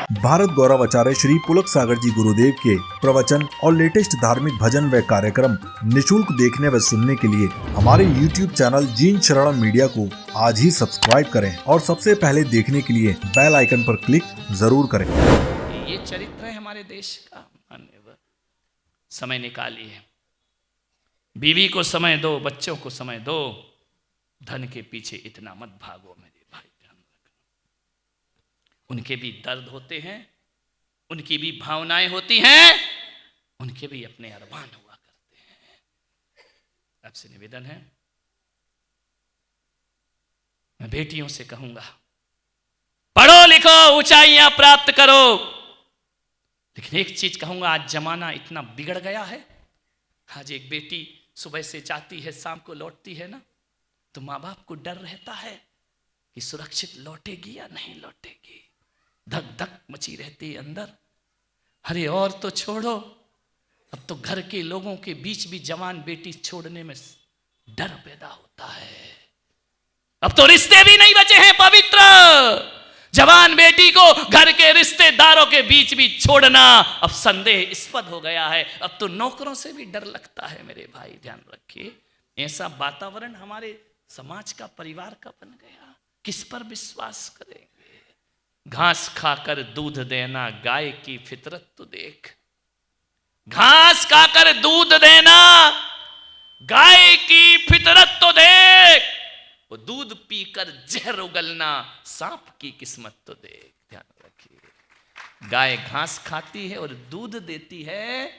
भारत गौरव आचार्य श्री पुलक सागर जी गुरुदेव के प्रवचन और लेटेस्ट धार्मिक भजन व कार्यक्रम निशुल्क देखने व सुनने के लिए हमारे YouTube चैनल जीन शरणम मीडिया को आज ही सब्सक्राइब करें और सबसे पहले देखने के लिए बेल आइकन पर क्लिक जरूर करें। ये चरित्र है हमारे देश का। समय निकालिए, बीवी को समय दो, बच्चों को समय दो, धन के पीछे इतना मत भागो मेरे भाई। ध्यान रखना, उनके भी दर्द होते हैं, उनकी भी भावनाएं होती हैं, उनके भी अपने अरमान हुआ करते हैं। आपसे निवेदन है, मैं बेटियों से कहूंगा, पढ़ो लिखो, ऊंचाइयां प्राप्त करो। लेकिन एक चीज कहूंगा, आज जमाना इतना बिगड़ गया है। आज एक बेटी सुबह से जाती है, शाम को लौटती है ना, तो माँ बाप को डर रहता है कि सुरक्षित लौटेगी या नहीं लौटेगी। धक धक मची रहती है अंदर। अरे और तो छोड़ो, अब तो घर के लोगों के बीच भी जवान बेटी छोड़ने में डर पैदा होता है। अब तो रिश्ते भी नहीं बचे हैं पवित्र। जवान बेटी को घर के रिश्तेदारों के बीच भी छोड़ना अब संदेहास्पद हो गया है। अब तो नौकरों से भी डर लगता है मेरे भाई। ध्यान रखिए, ऐसा वातावरण हमारे समाज का, परिवार का बन गया। किस पर विश्वास करेंगे? घास खाकर दूध देना, गाय की फितरत तो देख। घास खाकर दूध देना, गाय की फितरत तो देख। वो दूध पीकर जहर उगलना, सांप की किस्मत तो देख। ध्यान रखिए, गाय घास खाती है और दूध देती है,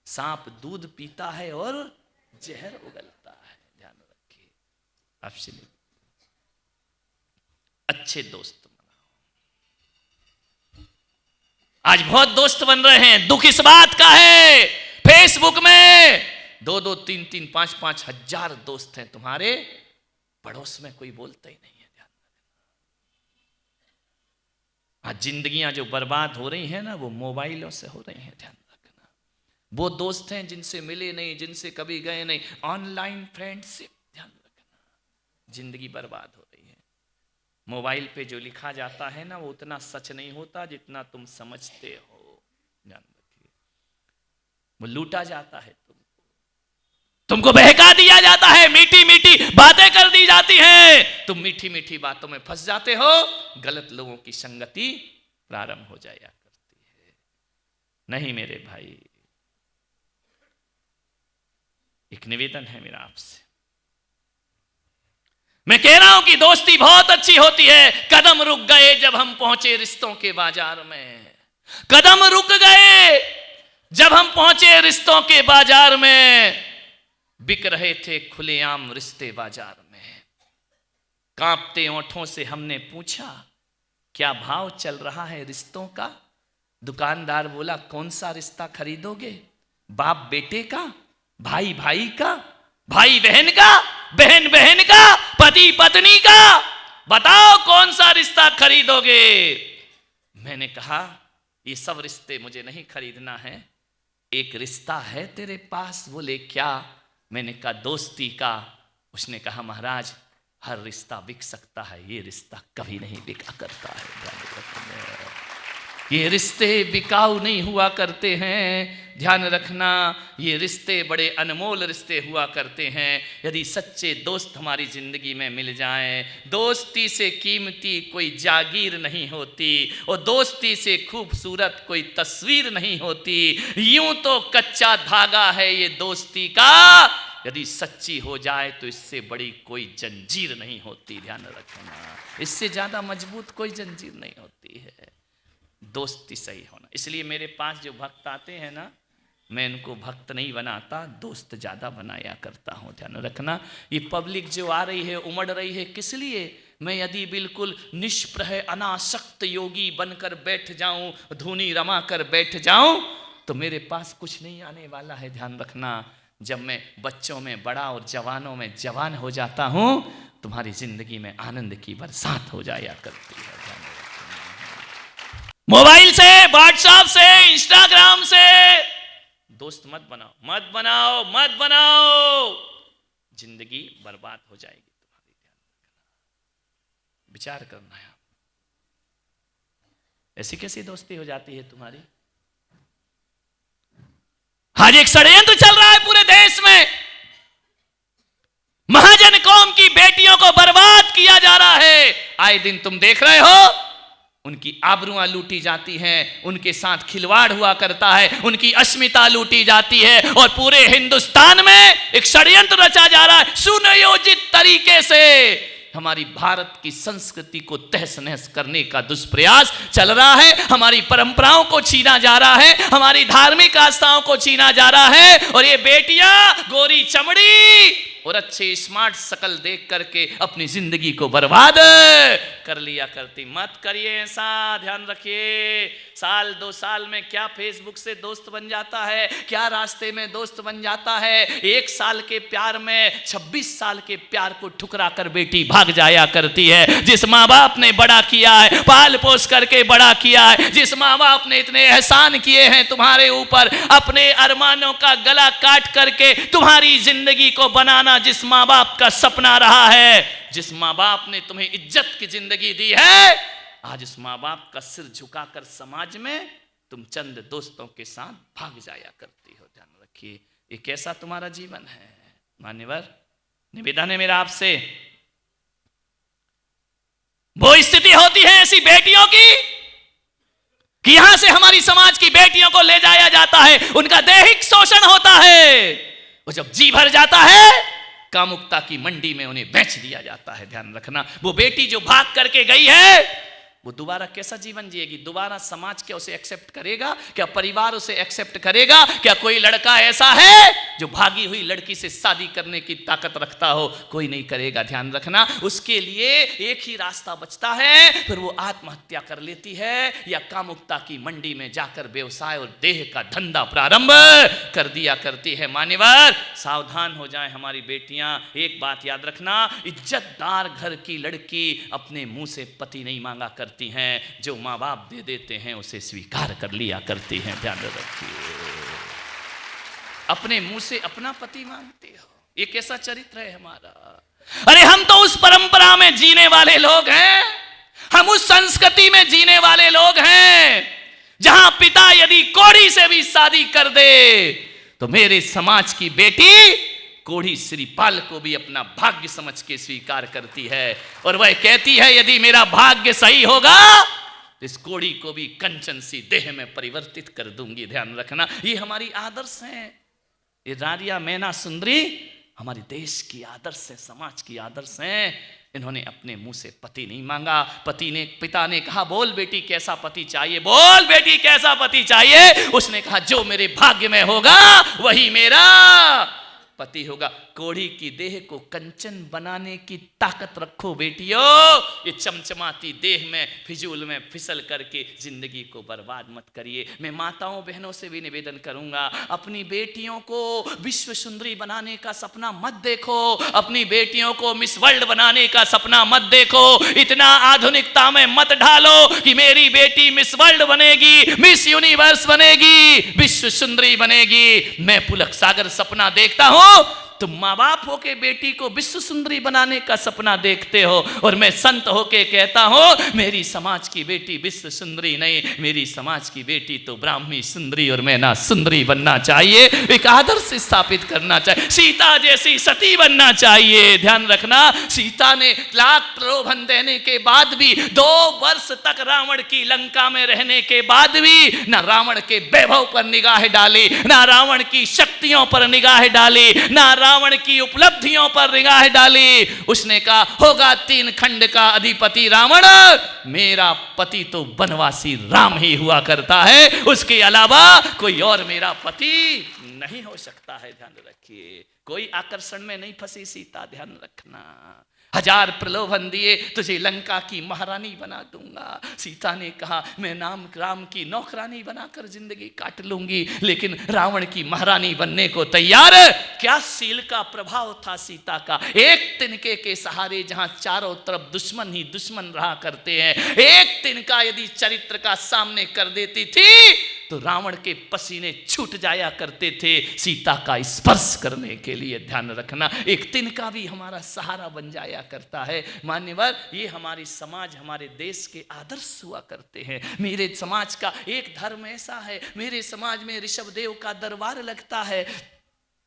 सांप दूध पीता है और जहर उगलता है। ध्यान रखिए, आपसे अच्छे दोस्त बनाओ। आज बहुत दोस्त बन रहे हैं, दुख इस बात का है, फेसबुक में 2-2, 3-3, 5-5 हजार दोस्त हैं तुम्हारे, पड़ोस में कोई बोलता ही नहीं है। ध्यान रखना, आज जिंदगियां जो बर्बाद हो रही हैं ना, वो मोबाइलों से हो रही हैं। ध्यान रखना, वो दोस्त हैं जिनसे मिले नहीं, जिनसे कभी गए नहीं, ऑनलाइन फ्रेंडशिप। ध्यान रखना, जिंदगी बर्बाद हो रही है। मोबाइल पे जो लिखा जाता है ना, वो उतना सच नहीं होता जितना तुम समझते हो। ध्यान रखिए, वो लूटा जाता है, तुमको बहका दिया जाता है, मीठी मीठी बातें कर दी जाती हैं, तुम मीठी मीठी बातों में फंस जाते हो, गलत लोगों की संगति प्रारंभ हो जाया करती है। नहीं मेरे भाई, एक निवेदन है मेरा आपसे। मैं कह रहा हूं कि दोस्ती बहुत अच्छी होती है। कदम रुक गए जब हम पहुंचे रिश्तों के बाजार में। कदम रुक गए जब हम पहुंचे रिश्तों के बाजार में। बिक रहे थे खुलेआम रिश्ते बाजार में। कांपते ओंठों से हमने पूछा, क्या भाव चल रहा है रिश्तों का? दुकानदार बोला, कौन सा रिश्ता खरीदोगे? बाप बेटे का, भाई भाई का, भाई बहन का, बहन बहन का, पति पत्नी का? बताओ कौन सा रिश्ता खरीदोगे? मैंने कहा, ये सब रिश्ते मुझे नहीं खरीदना है, एक रिश्ता है तेरे पास। बोले क्या? मैंने कहा दोस्ती का। उसने कहा महाराज, हर रिश्ता बिक सकता है, ये रिश्ता कभी नहीं बिका करता है। ये रिश्ते बिकाऊ नहीं हुआ करते हैं। ध्यान रखना, ये रिश्ते बड़े अनमोल रिश्ते हुआ करते हैं। यदि सच्चे दोस्त हमारी जिंदगी में मिल जाएं, दोस्ती से कीमती कोई जागीर नहीं होती, और दोस्ती से खूबसूरत कोई तस्वीर नहीं होती। यूं तो कच्चा धागा है ये दोस्ती का, यदि सच्ची हो जाए तो इससे बड़ी कोई जंजीर नहीं होती। ध्यान रखना, इससे ज्यादा मजबूत कोई जंजीर नहीं होती है। दोस्ती सही होना। इसलिए मेरे पास जो भक्त आते हैं ना, मैं इनको भक्त नहीं बनाता, दोस्त ज़्यादा बनाया करता हूँ। ध्यान रखना, ये पब्लिक जो आ रही है, उमड़ रही है, किस लिए? मैं यदि बिल्कुल निष्प्रह अनासक्त योगी बनकर बैठ जाऊं, धुनी रमा कर बैठ जाऊं, तो मेरे पास कुछ नहीं आने वाला है। ध्यान रखना, जब मैं बच्चों में बड़ा और जवानों में जवान हो जाता हूँ, तुम्हारी जिंदगी में आनंद की बरसात हो जाया करती है। मोबाइल से, व्हाट्सएप से, इंस्टाग्राम से दोस्त मत बनाओ, मत बनाओ, मत बनाओ, जिंदगी बर्बाद हो जाएगी तुम्हारी। ध्यान रखना, विचार करना है। ऐसी कैसी दोस्ती हो जाती है तुम्हारी? आज एक षड्यंत्र चल रहा है पूरे देश में, महाजन कौम की बेटियों को बर्बाद किया जा रहा है। आए दिन तुम देख रहे हो, उनकी आबरुआं लूटी जाती हैं, उनके साथ खिलवाड़ हुआ करता है, उनकी अस्मिता लूटी जाती है, और पूरे हिंदुस्तान में एक षड्यंत्र रचा जा रहा है सुनियोजित तरीके से। हमारी भारत की संस्कृति को तहस नहस करने का दुष्प्रयास चल रहा है, हमारी परंपराओं को छीना जा रहा है, हमारी धार्मिक आस्थाओं को छीना जा रहा है, और ये बेटियां गोरी चमड़ी और अच्छे स्मार्ट शकल देख करके अपनी जिंदगी को बर्बाद कर लिया करती। मत करिए ऐसा, ध्यान रखिए। साल 2 साल में क्या फेसबुक से दोस्त बन जाता है, क्या रास्ते में दोस्त बन जाता है। 1 साल के प्यार में 26 साल के प्यार को ठुकरा कर बेटी भाग जाया करती है। जिस माँ बाप ने बड़ा किया है, पाल पोस करके बड़ा किया है, जिस माँ बाप ने इतने एहसान किए हैं तुम्हारे ऊपर, अपने अरमानों का गला काट करके तुम्हारी जिंदगी को बनाना जिस माँ बाप का सपना रहा है, जिस माँ बाप ने तुम्हें इज्जत की जिंदगी दी है, आज उस माँ बाप का सिर झुकाकर समाज में तुम चंद दोस्तों के साथ भाग जाया करती हो। ध्यान रखिए, ये कैसा तुम्हारा जीवन है। मान्यवर, निवेदन है मेरा आपसे, वो स्थिति होती है ऐसी बेटियों की कि यहां से हमारी समाज की बेटियों को ले जाया जाता है, उनका दैहिक शोषण होता है, और जब जी भर जाता है कामुकता की मंडी में उन्हें बेच दिया जाता है। ध्यान रखना, वो बेटी जो भाग करके गई है वो दोबारा कैसा जीवन जिएगी? दोबारा समाज क्या उसे एक्सेप्ट करेगा? क्या परिवार उसे एक्सेप्ट करेगा? क्या कोई लड़का ऐसा है जो भागी हुई लड़की से शादी करने की ताकत रखता हो? कोई नहीं करेगा। ध्यान रखना, उसके लिए एक ही रास्ता बचता है, फिर वो आत्महत्या कर लेती है या कामुकता की मंडी में जाकर व्यवसाय और देह का धंधा प्रारंभ कर दिया करती है। मान्यवर, सावधान हो जाएं हमारी बेटियां। एक बात याद रखना, इज्जतदार घर की लड़की अपने मुंह से पति नहीं मांगा करती हैं, जो माँ बाप दे देते हैं उसे स्वीकार कर लिया करती हैं। ध्यान रखिए, अपने मुंह से अपना पति मांगते हो, ये कैसा चरित्र है हमारा? अरे हम तो उस परंपरा में जीने वाले लोग हैं, हम उस संस्कृति में जीने वाले लोग हैं जहां पिता यदि कोढ़ी से भी शादी कर दे तो मेरे समाज की बेटी कोढ़ी श्रीपाल को भी अपना भाग्य समझ के स्वीकार करती है, और वह कहती है यदि मेरा भाग्य सही होगा तो इस कोढ़ी को भी कंचन सी देह में परिवर्तित कर दूंगी। ध्यान रखना, ये हमारी आदर्श हैं। ये रारिया मैना सुंदरी हमारे देश की आदर्श है, समाज की आदर्श हैं। इन्होंने अपने मुंह से पति नहीं मांगा, पिता ने कहा बोल बेटी कैसा पति चाहिए, बोल बेटी कैसा पति चाहिए। उसने कहा जो मेरे भाग्य में होगा वही मेरा पति होगा। कोढ़ी की देह को कंचन बनाने की ताकत रखो बेटियों। ये चमचमाती देह में फिजूल में फिसल करके जिंदगी को बर्बाद मत करिए। मैं माताओं बहनों से भी निवेदन करूंगा, अपनी बेटियों को विश्व सुंदरी बनाने का सपना मत देखो, अपनी बेटियों को मिस वर्ल्ड बनाने का सपना मत देखो। इतना आधुनिकता में मत ढालो कि मेरी बेटी मिस वर्ल्ड बनेगी, मिस यूनिवर्स बनेगी, विश्व सुंदरी बनेगी। मैं पुलक सागर सपना देखता हूं, तुम माँ बाप होके बेटी को विश्व सुंदरी बनाने का सपना देखते हो, और मैं संत होके कहता हूं मेरी समाज की बेटी विश्व सुंदरी नहीं, मेरी समाज की बेटी तो ब्राह्मी सुंदरी और मैना सुंदरी बनना चाहिए। एक आदर्श स्थापित करना चाहिए, सीता जैसी सती बनना चाहिए। ध्यान रखना, सीता ने लाख प्रलोभन देने के बाद भी, 2 वर्ष तक रावण की लंका में रहने के बाद भी ना रावण के वैभव पर निगाह डाली, ना रावण की शक्तियों पर निगाह डाली, ना रावण की उपलब्धियों पर निगाह डाली। उसने कहा होगा 3 खंड का अधिपति रावण, मेरा पति तो वनवासी राम ही हुआ करता है, उसके अलावा कोई और मेरा पति नहीं हो सकता है। ध्यान रखिए, कोई आकर्षण में नहीं फंसी सीता। ध्यान रखना, 1000 प्रलोभन दिए तुझे लंका की महारानी बना दूंगा। सीता ने कहा मैं राम की नौकरानी बनाकर जिंदगी काट लूंगी, लेकिन रावण की महारानी बनने को तैयार। क्या शील का प्रभाव था सीता का, एक तिनके के सहारे जहां चारों तरफ दुश्मन ही दुश्मन रहा करते हैं, एक तिनका यदि चरित्र का सामने कर देती थी तो रावण के पसीने छूट जाया करते थे सीता का स्पर्श करने के लिए। ध्यान रखना, एक तिनका भी हमारा सहारा बन जाया करता है। मान्यवर, ये हमारी समाज, हमारे देश के आदर्श हुआ करते हैं। मेरे समाज का एक धर्म ऐसा है, मेरे समाज में ऋषभदेव का दरबार लगता है,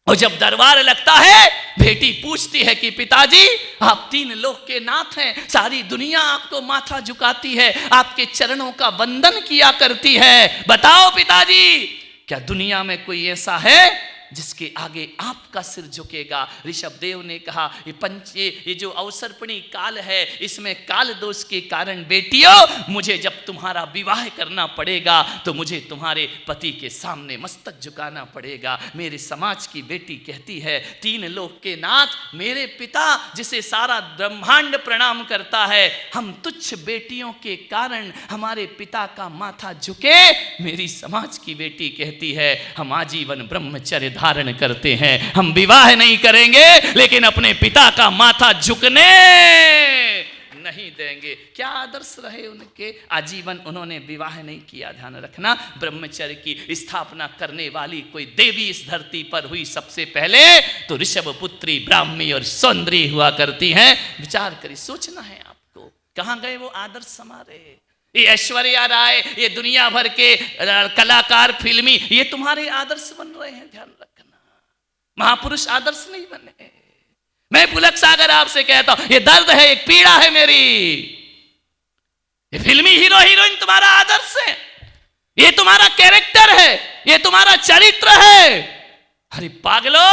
और जब दरबार लगता है बेटी पूछती है कि पिताजी आप 3 लोक के नाथ हैं, सारी दुनिया आपको माथा झुकाती है, आपके चरणों का वंदन किया करती है, बताओ पिताजी क्या दुनिया में कोई ऐसा है जिसके आगे आपका सिर झुकेगा? ऋषभदेव ने कहा ये जो अवसरपणी काल है, इसमें काल दोष के कारण बेटियों मुझे जब तुम्हारा विवाह करना पड़ेगा तो मुझे तुम्हारे पति के सामने मस्तक झुकाना पड़ेगा। मेरे समाज की बेटी कहती है 3 लोक के नाथ मेरे पिता जिसे सारा ब्रह्मांड प्रणाम करता है, हम तुच्छ बेटियों के कारण हमारे पिता का माथा झुके। मेरी समाज की बेटी कहती है हम आजीवन ब्रह्मचर्य धारण करते हैं, हम विवाह नहीं करेंगे लेकिन अपने पिता का माथा झुकने नहीं देंगे। क्या आदर्श रहे उनके, आजीवन उन्होंने विवाह नहीं किया। ध्यान रखना, ब्रह्मचर्य की स्थापना करने वाली कोई देवी इस धरती पर हुई सबसे पहले तो ऋषभ पुत्री ब्राह्मी और सौंदर्य हुआ करती हैं। विचार करिए, सोचना है आपको, कहां गए वो आदर्श हमारे? ये ऐश्वर्या राय, ये दुनिया भर के कलाकार, फिल्मी, ये तुम्हारे आदर्श बन रहे हैं। ध्यान रखना, महापुरुष आदर्श नहीं बने। मैं पुलक सागर आपसे कहता हूं, ये दर्द है, एक पीड़ा है मेरी। ये फिल्मी हीरो हीरोइन तुम्हारा आदर्श है, ये तुम्हारा कैरेक्टर है, ये तुम्हारा चरित्र है। अरे पागलो,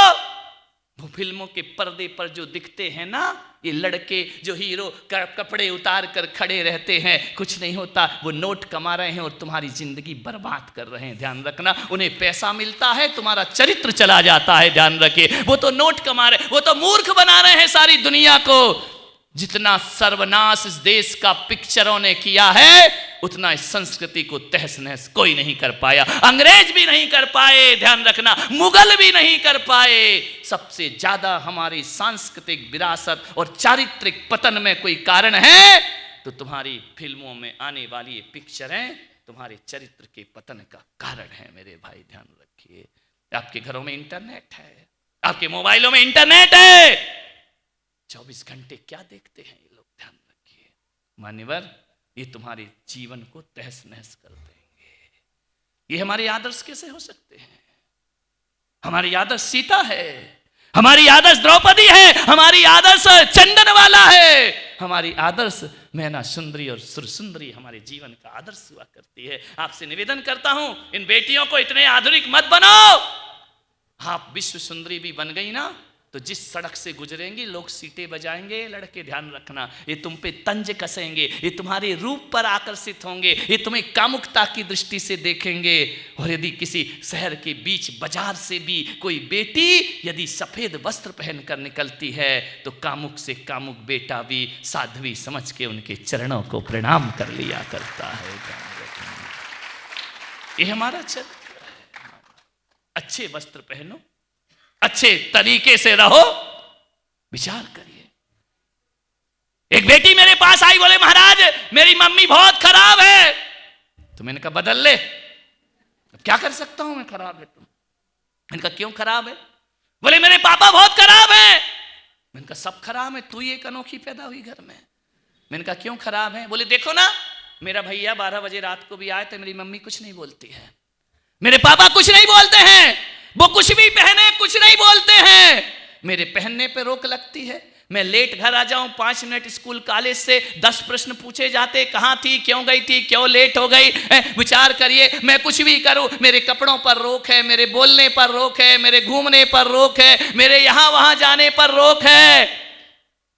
वो फिल्मों के पर्दे पर जो दिखते हैं ना, ये लड़के जो हीरो कपड़े उतार कर खड़े रहते हैं, कुछ नहीं होता, वो नोट कमा रहे हैं और तुम्हारी जिंदगी बर्बाद कर रहे हैं। ध्यान रखना, उन्हें पैसा मिलता है, तुम्हारा चरित्र चला जाता है। ध्यान रखिए, वो तो नोट कमा रहे, वो तो मूर्ख बना रहे हैं सारी दुनिया को। जितना सर्वनाश इस देश का पिक्चरों ने किया है उतना इस संस्कृति को तहस नहस कोई नहीं कर पाया, अंग्रेज भी नहीं कर पाए। ध्यान रखना, मुगल भी नहीं कर पाए। सबसे ज्यादा हमारी सांस्कृतिक विरासत और चारित्रिक पतन में कोई कारण है तो तुम्हारी फिल्मों में आने वाली ये पिक्चरें तुम्हारे चरित्र के पतन का कारण है। मेरे भाई ध्यान रखिए, आपके घरों में इंटरनेट है, आपके मोबाइलों में इंटरनेट है, 24 घंटे क्या देखते हैं ये लोग? ध्यान रखिए मान्यवर, ये तुम्हारे जीवन को तहस नहस कर देंगे। ये हमारे आदर्श कैसे हो सकते हैं? हमारी आदर्श सीता है, हमारी आदर्श द्रौपदी है, हमारी आदर्श चंदन वाला है, हमारी आदर्श मैना सुंदरी और सुरसुंदरी हमारे जीवन का आदर्श हुआ करती है। आपसे निवेदन करता हूं, इन बेटियों को इतने आधुनिक मत बनाओ। आप विश्व सुंदरी भी बन गई ना तो जिस सड़क से गुजरेंगी लोग सीटें बजाएंगे। लड़के ध्यान रखना, ये तुम पे तंज कसेंगे, ये तुम्हारे रूप पर आकर्षित होंगे, ये तुम्हें कामुकता की दृष्टि से देखेंगे। और यदि किसी शहर के बीच बाजार से भी कोई बेटी यदि सफेद वस्त्र पहनकर निकलती है तो कामुक से कामुक बेटा भी साध्वी समझ के उनके चरणों को प्रणाम कर लिया करता है। ये हमारा चरित्र है। अच्छे वस्त्र पहनो, अच्छे तरीके से रहो। विचार करिए, एक बेटी मेरे पास आई, बोले महाराज मेरी मम्मी बहुत खराब है। तो मैंने कहा बदल ले। अब क्या कर सकता हूं मैं, खराब है तुम। मैंने कहा क्यों खराब है? बोले मेरे पापा बहुत खराब है। मैंने कहा सब खराब है, तू एक अनोखी पैदा हुई घर में। मैंने कहा क्यों खराब है? बोले देखो ना, मेरा भैया 12 बजे रात को भी आए तो मेरी मम्मी कुछ नहीं बोलती है, मेरे पापा कुछ नहीं बोलते हैं, वो कुछ भी पहने कुछ नहीं बोलते हैं, मेरे पहनने पे रोक लगती है। मैं लेट घर आ जाऊं, 5 मिनट स्कूल कॉलेज से 10 प्रश्न पूछे जाते, कहां थी, क्यों गई थी, क्यों लेट हो गई। विचार करिए, मैं कुछ भी करूं मेरे कपड़ों पर रोक है, मेरे बोलने पर रोक है, मेरे घूमने पर रोक है, मेरे यहां वहां जाने पर रोक है।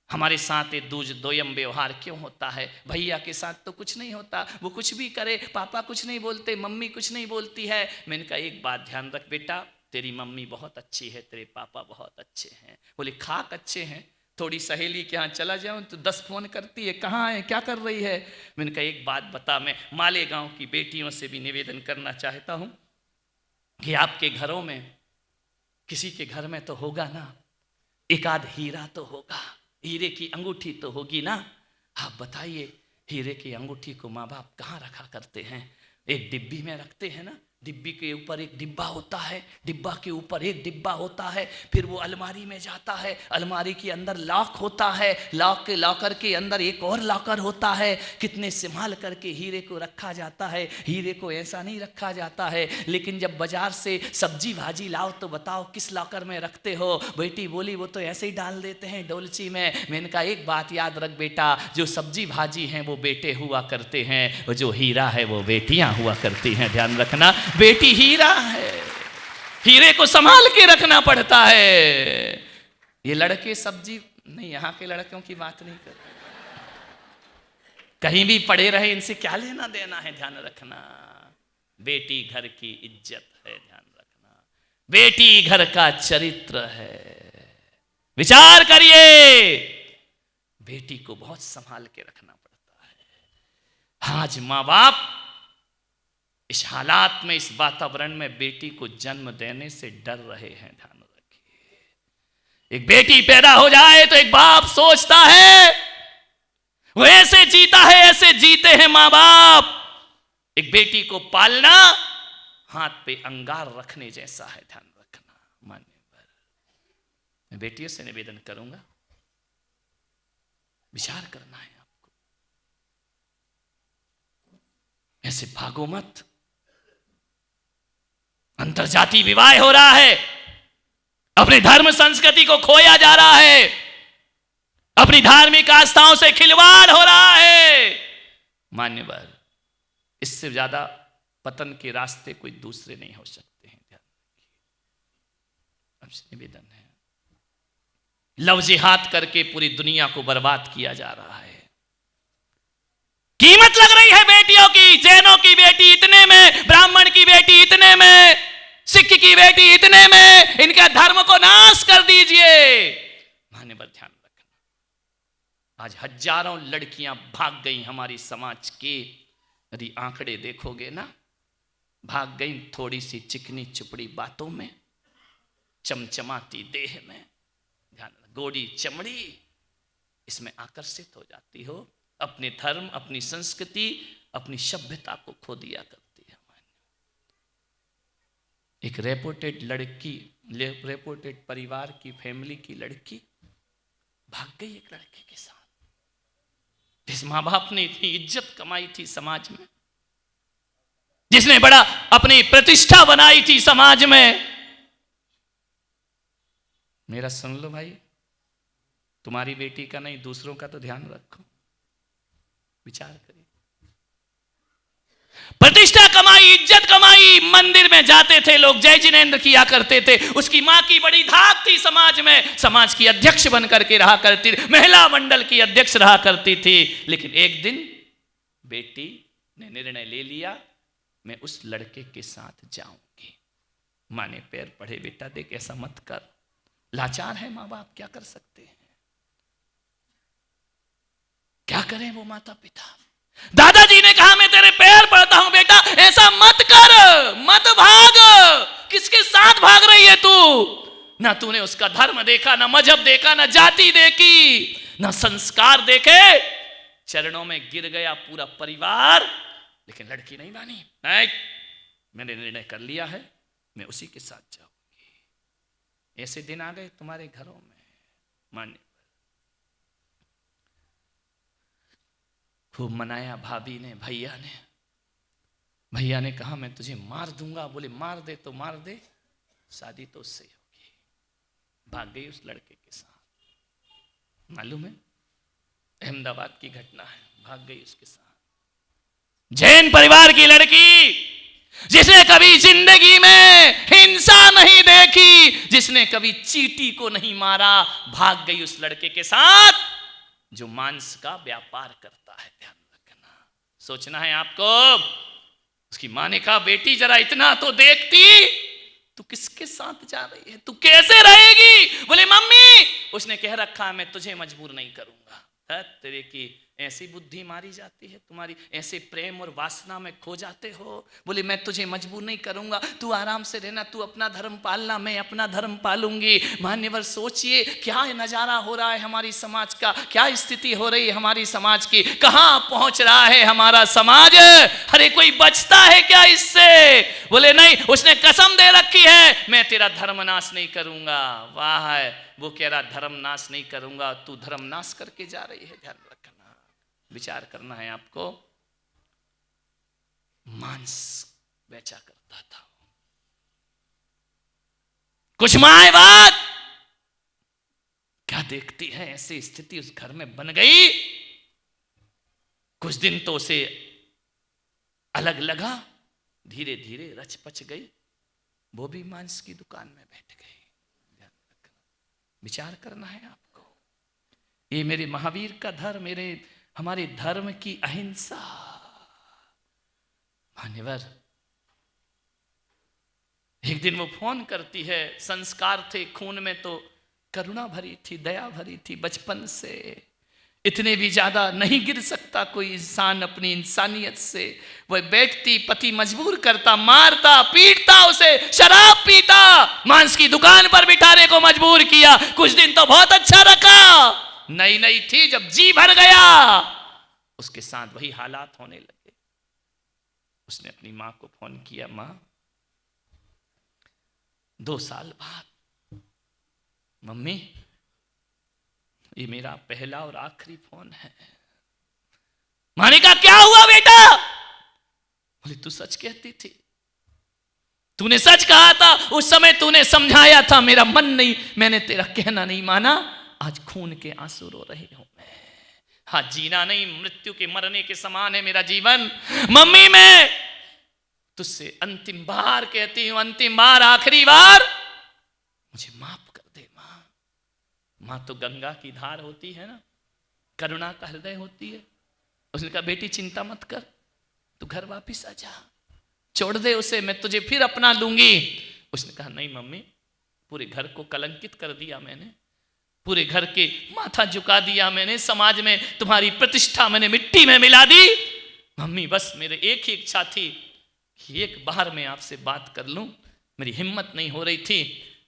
हमारे साथ ये दोयम व्यवहार क्यों होता है? भैया के साथ तो कुछ नहीं होता, वो कुछ भी करे, पापा कुछ नहीं बोलते, मम्मी कुछ नहीं बोलती है। मैंने कहा एक बात ध्यान रख बेटा, तेरी मम्मी बहुत अच्छी है, तेरे पापा बहुत अच्छे हैं। बोले खाक अच्छे हैं, थोड़ी सहेली के यहाँ चला जाऊं तो 10 फोन करती है, कहाँ है, क्या कर रही है। मैंने कहा एक बात बता, मैं मालेगांव की बेटियों से भी निवेदन करना चाहता हूं कि आपके घरों में किसी के घर में तो होगा ना एक आध हीरा तो होगा, हीरे की अंगूठी तो होगी ना। आप बताइए, हीरे की अंगूठी को माँ बाप कहाँ रखा करते हैं? एक डिब्बी में रखते हैं ना, डिब्बी के ऊपर एक डिब्बा होता है, डिब्बा के ऊपर एक डिब्बा होता है, फिर वो अलमारी में जाता है, अलमारी के अंदर लॉक होता है, लॉक के लॉकर के अंदर एक और लॉकर होता है, कितने संभाल करके हीरे को रखा जाता है। हीरे को ऐसा नहीं रखा जाता है, लेकिन जब बाजार से सब्जी भाजी लाओ तो बताओ किस लॉकर में रखते हो। बेटी बोली वो तो ऐसे ही डाल देते हैं डोलची में। मैंने कहा एक बात याद रख बेटा, जो सब्जी भाजी हैं वो बेटे हुआ करते हैं, और जो हीरा है वो बेटियां हुआ करती हैं। ध्यान रखना, बेटी हीरा है, हीरे को संभाल के रखना पड़ता है। ये लड़के सब्जी नहीं, यहां के लड़कों की बात नहीं कर, कहीं भी पड़े रहे, इनसे क्या लेना देना है। ध्यान रखना, बेटी घर की इज्जत है। ध्यान रखना, बेटी घर का चरित्र है। विचार करिए, बेटी को बहुत संभाल के रखना पड़ता है। आज मां बाप इस हालात में, इस वातावरण में बेटी को जन्म देने से डर रहे हैं। ध्यान रखिए, एक बेटी पैदा हो जाए तो एक बाप सोचता है, वो ऐसे जीता है, ऐसे जीते हैं मां बाप। एक बेटी को पालना हाथ पे अंगार रखने जैसा है। ध्यान रखना, मान्यवर, मैं बेटियों से निवेदन करूंगा, विचार करना है आपको, ऐसे भागो मत। अंतरजातीय विवाह हो रहा है, अपने धर्म संस्कृति को खोया जा रहा है, अपनी धार्मिक आस्थाओं से खिलवाड़ हो रहा है। मान्यवर, इससे ज्यादा पतन के रास्ते कोई दूसरे नहीं हो सकते हैं। ध्यान रखिए, आपसे निवेदन है, लव जिहाद करके पूरी दुनिया को बर्बाद किया जा रहा है। कीमत लग रही है बेटियों की, जैनों की बेटी इतने में, ब्राह्मण की बेटी इतने में, सिख की बेटी इतने में, इनका धर्म को नाश कर दीजिए। मान्यवर ध्यान रखना, आज हजारों लड़कियां भाग गई हमारी समाज के, यदि आंकड़े देखोगे ना, भाग गई थोड़ी सी चिकनी चुपड़ी बातों में, चमचमाती देह में, ध्यान, गोरी चमड़ी, इसमें आकर्षित हो जाती हो, अपने धर्म, अपनी संस्कृति, अपनी सभ्यता को खो दिया करती है। एक रेपुटेड लड़की, रेपुटेड परिवार की, फैमिली की लड़की भाग गई एक लड़के के साथ, जिस मां बाप ने इतनी इज्जत कमाई थी समाज में, जिसने बड़ा अपनी प्रतिष्ठा बनाई थी समाज में। मेरा सुन लो भाई, तुम्हारी बेटी का नहीं, दूसरों का तो ध्यान रखो, विचार करिए। प्रतिष्ठा कमाई, इज्जत कमाई, मंदिर में जाते थे लोग, जय जिनेंद्र किया करते थे, उसकी मां की बड़ी धाक थी समाज में, समाज की अध्यक्ष बन करके रहा करती थी, महिला मंडल की अध्यक्ष रहा करती थी। लेकिन एक दिन बेटी ने निर्णय ले लिया, मैं उस लड़के के साथ जाऊंगी। मां ने पैर पड़े, बेटा देख ऐसा मत कर। लाचार है मां बाप, क्या कर सकते हैं, क्या करें वो माता पिता। दादाजी ने कहा मैं तेरे पैर पड़ता हूं बेटा, ऐसा मत कर, मत भाग। किसके साथ भाग रही है तू? ना तूने उसका धर्म देखा, ना मजहब देखा, ना जाति देखी, ना संस्कार देखे, चरणों में गिर गया पूरा परिवार। लेकिन लड़की नहीं मानी, नहीं, मैंने निर्णय कर लिया है, मैं उसी के साथ जाऊंगी। ऐसे दिन आ गए तुम्हारे घरों में, मान्य खूब मनाया भाभी ने, भैया ने कहा मैं तुझे मार दूंगा। बोले मार दे तो मार दे, शादी तो उससे ही होगी। भाग गई उस लड़के के साथ। मालूम है, अहमदाबाद की घटना है, भाग गई उसके साथ। जैन परिवार की लड़की, जिसने कभी जिंदगी में हिंसा नहीं देखी, जिसने कभी चींटी को नहीं मारा, भाग गई उस लड़के के साथ जो मांस का व्यापार करता है। ध्यान रखना, सोचना है आपको। उसकी मां ने कहा बेटी जरा इतना तो देखती, तू किसके साथ जा रही है, तू कैसे रहेगी? बोले मम्मी, उसने कह रखा मैं तुझे मजबूर नहीं करूंगा। तेरे की ऐसी बुद्धि मारी जाती है तुम्हारी, ऐसे प्रेम और वासना में खो जाते हो। बोले मैं तुझे मजबूर नहीं करूंगा, तू आराम से रहना, तू अपना धर्म पालना, मैं अपना धर्म पालूंगी। मान्यवर सोचिए क्या नजारा हो रहा है हमारी समाज का, क्या स्थिति हो रही है हमारी समाज की, कहां पहुंच रहा है हमारा समाज। अरे कोई बचता है क्या इससे? बोले नहीं, उसने कसम दे रखी है मैं तेरा धर्म नाश नहीं करूंगा। वाह है, वो कह रहा धर्म नाश नहीं करूंगा, तू धर्म नाश करके जा रही है। ध्यान रखना, विचार करना है आपको। मांस बेचा करता था, कुछ माए बात क्या देखती है, ऐसी स्थिति उस घर में बन गई। कुछ दिन तो उसे अलग लगा, धीरे धीरे रच पच गई, वो भी मांस की दुकान में बैठ गई। विचार करना है आपको। ये मेरे महावीर का धर्म, हमारे धर्म की अहिंसा। मान्यवर एक दिन वो फोन करती है, संस्कार थे खून में तो करुणा भरी थी, दया भरी थी बचपन से। इतने भी ज्यादा नहीं गिर सकता कोई इंसान अपनी इंसानियत से। वह बैठती, पति मजबूर करता, मारता पीटता उसे, शराब पीता, मांस की दुकान पर बिठाने को मजबूर किया। कुछ दिन तो बहुत अच्छा रखा, नई नई थी, जब जी भर गया उसके साथ वही हालात होने लगे। उसने अपनी मां को फोन किया, मां 2 साल बाद, मम्मी ये मेरा पहला और आखिरी फोन है। मां ने कहा क्या हुआ बेटा? बोले तू सच कहती थी, तूने सच कहा था, उस समय तूने समझाया था, मेरा मन नहीं, मैंने तेरा कहना नहीं माना, आज खून के आंसू रो रही हूं मैं। हाँ, जीना नहीं, मृत्यु के मरने के समान है मेरा जीवन। मम्मी मैं तुझसे अंतिम बार कहती हूं, अंतिम बार, आखिरी बार, मुझे माफ कर दे मां। मां तो गंगा की धार होती है ना, करुणा का हृदय होती है। उसने कहा बेटी चिंता मत कर, तू घर वापिस आ जा, छोड़ दे उसे, मैं तुझे फिर अपना लूंगी। उसने कहा नहीं मम्मी, पूरे घर को कलंकित कर दिया मैंने, पूरे घर के माथा झुका दिया मैंने, समाज में तुम्हारी प्रतिष्ठा मैंने मिट्टी में मिला दी। मम्मी बस मेरे एक ही इच्छा थी कि एक बार मैं आपसे बात कर लूं, मेरी हिम्मत नहीं हो रही थी।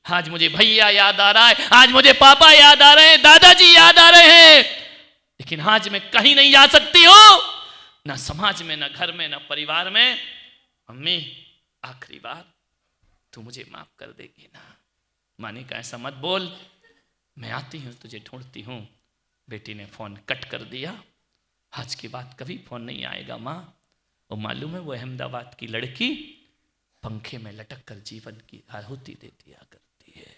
आज मुझे भैया याद आ रहा है, आज मुझे पापा याद आ रहे हैं, दादाजी याद आ रहे हैं, लेकिन आज मैं कहीं नहीं जा सकती हूं, ना समाज में, ना घर में, ना परिवार में। मम्मी आखिरी बार तू मुझे माफ कर देगी ना? माँ ने कहा ऐसा मत बोल, मैं आती हूं, तुझे ढूंढती हूं। बेटी ने फोन कट कर दिया, आज के बाद कभी फोन नहीं आएगा माँ। वो मालूम है, वो अहमदाबाद की लड़की पंखे में लटक कर जीवन की आहुति दे दिया करती है।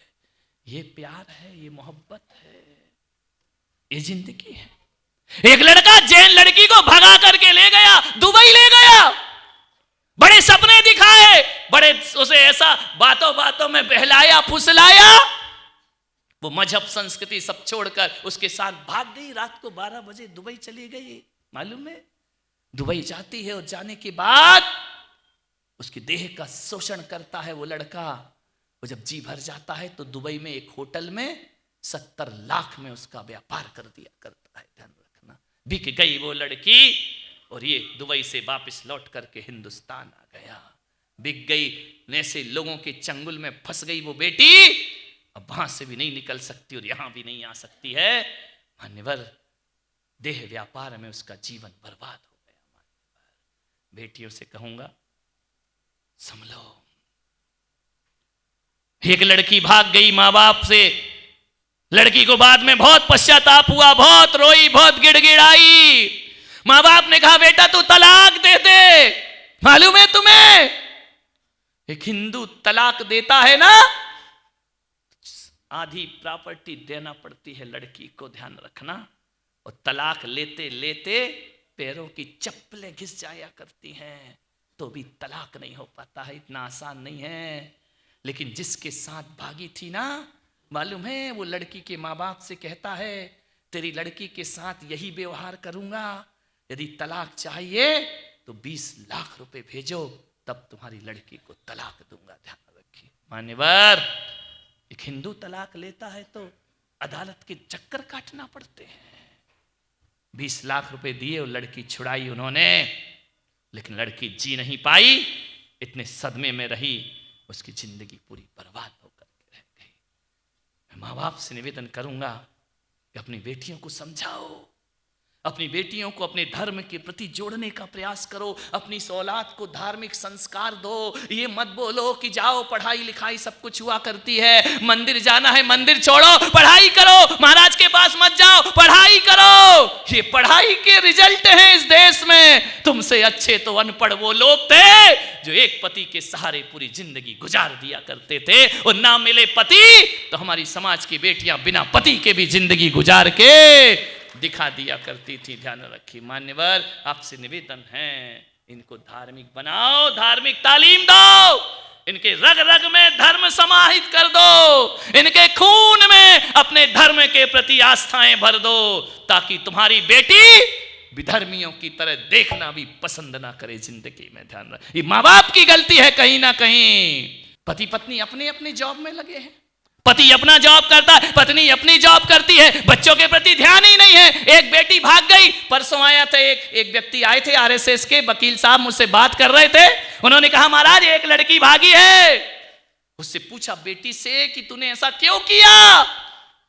ये प्यार है, ये मोहब्बत है, ये जिंदगी है। एक लड़का जैन लड़की को भगा करके ले गया, दुबई ले गया, बड़े सपने दिखाए, बड़े उसे ऐसा बातों बातों में बहलाया फुसलाया, वो मजहब संस्कृति सब छोड़कर उसके साथ भाग गई। रात को 12 बजे दुबई चली गई। मालूम है, दुबई जाती है और जाने के बाद उसकी देह का शोषण करता है वो लड़का। वो जब जी भर जाता है तो दुबई में एक होटल में 70 लाख में उसका व्यापार कर दिया करता है। ध्यान रखना, बिक गई वो लड़की और ये दुबई से वापस लौट करके हिंदुस्तान आ गया। बिक गई, ऐसे लोगों के चंगुल में फंस गई वो बेटी, अब वहां से भी नहीं निकल सकती और यहां भी नहीं आ सकती है। मान्यवर, देह व्यापार में उसका जीवन बर्बाद हो गया। मान्यवर, बेटियों से कहूंगा संभलो। एक लड़की भाग गई मां बाप से, लड़की को बाद में बहुत पश्चाताप हुआ, बहुत रोई, बहुत गिड़गिड़ाई। मां बाप ने कहा बेटा तू तलाक दे दे। मालूम है तुम्हें, एक हिंदू तलाक देता है ना, आधी प्रॉपर्टी देना पड़ती है लड़की को। ध्यान रखना, और तलाक लेते लेते पैरों की चप्पलें घिस जाया करती हैं, तो भी तलाक नहीं हो पाता है। इतना आसान नहीं है। लेकिन जिसके साथ भागी थी ना, मालूम है, वो लड़की के माँ बाप से कहता है तेरी लड़की के साथ यही व्यवहार करूंगा, यदि तलाक चाहिए तो 20 लाख रुपए भेजो, तब तुम्हारी लड़की को तलाक दूंगा। ध्यान रखिए मान्यवर, एक हिंदू तलाक लेता है तो अदालत के चक्कर काटना पड़ते हैं। 20 लाख रुपए दिए और लड़की छुड़ाई उन्होंने, लेकिन लड़की जी नहीं पाई, इतने सदमे में रही, उसकी जिंदगी पूरी बर्बाद होकर रह गई। मैं माँ बाप से निवेदन करूंगा कि अपनी बेटियों को समझाओ, अपनी बेटियों को अपने धर्म के प्रति जोड़ने का प्रयास करो, अपनी औलाद को धार्मिक संस्कार दो। ये मत बोलो कि जाओ पढ़ाई लिखाई सब कुछ हुआ करती है, मंदिर जाना है मंदिर छोड़ो, पढ़ाई करो, महाराज के पास मत जाओ, पढ़ाई करो। ये पढ़ाई के रिजल्ट हैं इस देश में। तुमसे अच्छे तो अनपढ़ वो लोग थे जो एक पति के सहारे पूरी जिंदगी गुजार दिया करते थे, और ना मिले पति तो हमारी समाज की बेटियां बिना पति के भी जिंदगी गुजार के दिखा दिया करती थी। ध्यान रखिए मान्यवर, आपसे निवेदन है, इनको धार्मिक बनाओ, धार्मिक तालीम दो, इनके रग रग में धर्म समाहित कर दो, इनके खून में अपने धर्म के प्रति आस्थाएं भर दो, ताकि तुम्हारी बेटी विधर्मियों की तरह देखना भी पसंद ना करे जिंदगी में। ध्यान रख, ये माँ बाप की गलती है कहीं ना कहीं। पति पत्नी अपने अपने जॉब में लगे हैं, पति अपना जॉब करता है, पत्नी अपनी जॉब करती है, बच्चों के प्रति ध्यान ही नहीं है। एक बेटी भाग गई, परसों आया था एक व्यक्ति आए थे आरएसएस के वकील साहब, मुझसे बात कर रहे थे, उन्होंने कहा महाराज एक लड़की भागी है। उससे पूछा बेटी से कि तूने ऐसा क्यों किया?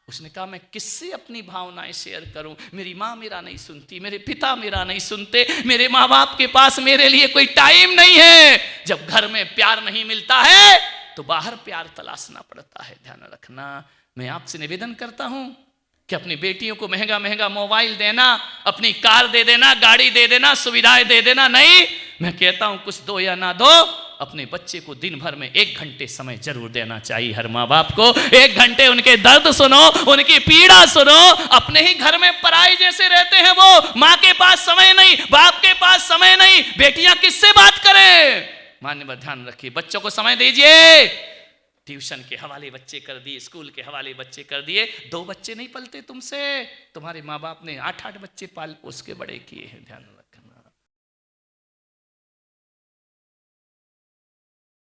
उसने कहा मैं किससे अपनी भावनाएं शेयर करूं, मेरी माँ मेरा नहीं सुनती, मेरे पिता मेरा नहीं सुनते, मेरे माँ बाप के पास मेरे लिए कोई टाइम नहीं है। जब घर में प्यार नहीं मिलता है तो बाहर प्यार तलाशना पड़ता है। ध्यान रखना, मैं आपसे निवेदन करता हूं कि अपनी बेटियों को महंगा महंगा मोबाइल देना, अपनी कार दे देना, गाड़ी दे देना, सुविधाएं दे देना नहीं। मैं कहता हूं कुछ दो या ना दो, अपने बच्चे को दिन भर में 1 घंटे समय जरूर देना चाहिए। हर माँ बाप को 1 घंटे उनके दर्द सुनो, उनकी पीड़ा सुनो। अपने ही घर में पराई जैसे रहते हैं वो, माँ के पास समय नहीं, बाप के पास समय नहीं, बेटियां किससे बात करें? मान्यवर ध्यान रखिए, बच्चों को समय दीजिए। ट्यूशन के हवाले बच्चे कर दिए, स्कूल के हवाले बच्चे कर दिए, 2 बच्चे नहीं पलते तुमसे, तुम्हारे माँ बाप ने 8-8 बच्चे पाल पोस के बड़े किए हैं। ध्यान रखिए।